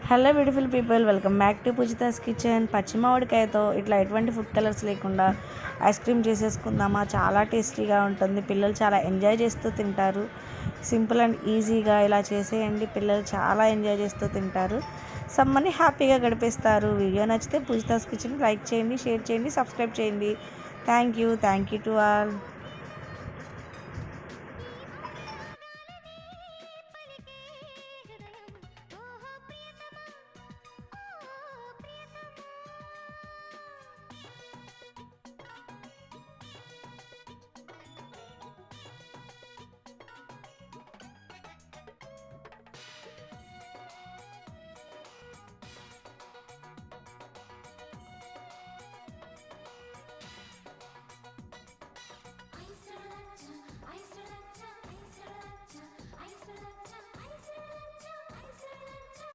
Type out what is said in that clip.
Hello beautiful people, welcome back to Poojitha's kitchen. పచ్చి మామిడికాయతో ఇట్లా ఎటువంటి ఫుడ్ కలర్స్ లేకుండా ఐస్ క్రీమ్ చేసేసుకుందామా. చాలా టేస్టీగా ఉంటుంది, పిల్లలు చాలా ఎంజాయ్ చేస్తూ తింటారు. సింపుల్ అండ్ ఈజీగా ఇలా చేసేయండి, పిల్లలు చాలా ఎంజాయ్ చేస్తూ తింటారు. సమ్మర్ని హ్యాపీగా గడిపేస్తారు. వీడియో నచ్చితే పూజితాస్ కిచెన్ లైక్ చేయండి, షేర్ చేయండి, సబ్స్క్రైబ్ చేయండి. Thank you to all.